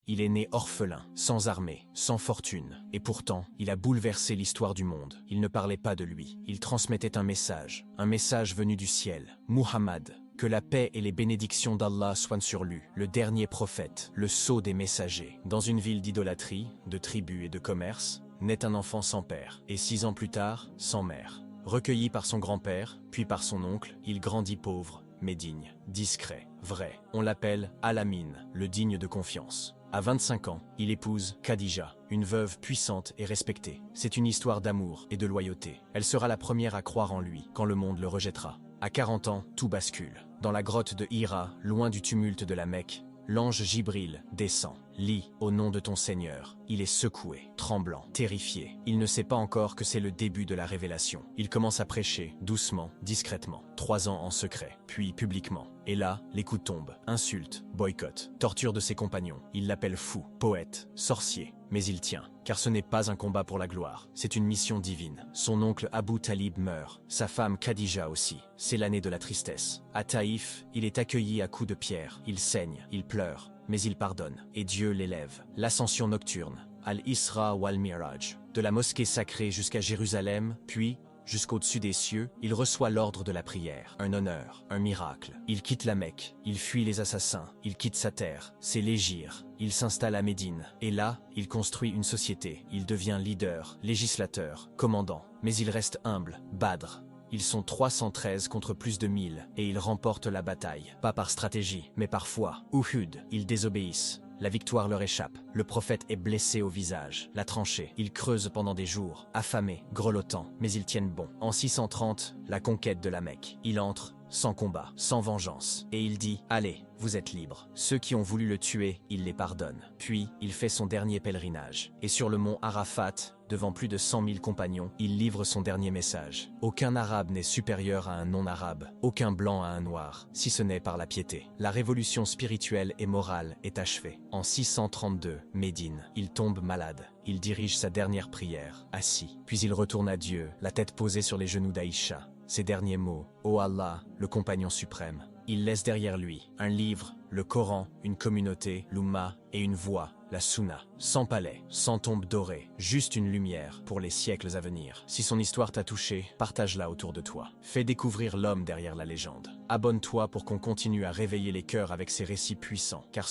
Il est né orphelin, sans armée, sans fortune. Et pourtant, il a bouleversé l'histoire du monde. Il ne parlait pas de lui. Il transmettait un message venu du ciel. Muhammad, que la paix et les bénédictions d'Allah soient sur lui, le dernier prophète, le sceau des messagers. Dans une ville d'idolâtrie, de tribus et de commerce, naît un enfant sans père, et 6 ans plus tard, sans mère. Recueilli par son grand-père, puis par son oncle, il grandit pauvre, mais digne, discret, vrai. On l'appelle Al-Amin, le digne de confiance. À 25 ans, il épouse Khadija, une veuve puissante et respectée. C'est une histoire d'amour et de loyauté. Elle sera la première à croire en lui quand le monde le rejettera. À 40 ans, tout bascule. Dans la grotte de Hira, loin du tumulte de la Mecque, l'ange Jibril descend. Lis au nom de ton Seigneur. Il est secoué, tremblant, terrifié. Il ne sait pas encore que c'est le début de la révélation. Il commence à prêcher, doucement, discrètement. 3 ans en secret, puis publiquement. Et là, les coups tombent. Insultes, boycott, torture de ses compagnons. Il l'appelle fou, poète, sorcier. Mais il tient, car ce n'est pas un combat pour la gloire. C'est une mission divine. Son oncle Abu Talib meurt. Sa femme Khadija aussi. C'est l'année de la tristesse. À Taïf, il est accueilli à coups de pierre. Il saigne, il pleure. Mais il pardonne, et Dieu l'élève. L'ascension nocturne, Al-Isra ou Al-Miraj, de la mosquée sacrée jusqu'à Jérusalem, puis, jusqu'au-dessus des cieux, il reçoit l'ordre de la prière, un honneur, un miracle. Il quitte la Mecque, il fuit les assassins, il quitte sa terre, c'est l'Hégire. Il s'installe à Médine, et là, il construit une société. Il devient leader, législateur, commandant. Mais il reste humble, Badr. Ils sont 313 contre plus de 1000, et ils remportent la bataille. Pas par stratégie, mais par foi. Uhud, ils désobéissent. La victoire leur échappe. Le prophète est blessé au visage. La tranchée. Ils creusent pendant des jours, affamés, grelottants, mais ils tiennent bon. En 630, la conquête de la Mecque. Il entre, sans combat, sans vengeance. Et il dit, allez, vous êtes libres. Ceux qui ont voulu le tuer, il les pardonne. Puis, il fait son dernier pèlerinage. Et sur le mont Arafat, devant plus de 100 000 compagnons, il livre son dernier message. Aucun arabe n'est supérieur à un non-arabe, aucun blanc à un noir, si ce n'est par la piété. La révolution spirituelle et morale est achevée. En 632, Médine, il tombe malade. Il dirige sa dernière prière, assis. Puis il retourne à Dieu, la tête posée sur les genoux d'Aïcha. Ses derniers mots, « Ô Allah, le compagnon suprême ». Il laisse derrière lui un livre, le Coran, une communauté, l'Oumma, et une voix, la Sunna. Sans palais, sans tombe dorée, juste une lumière pour les siècles à venir. Si son histoire t'a touché, partage-la autour de toi. Fais découvrir l'homme derrière la légende. Abonne-toi pour qu'on continue à réveiller les cœurs avec ces récits puissants, car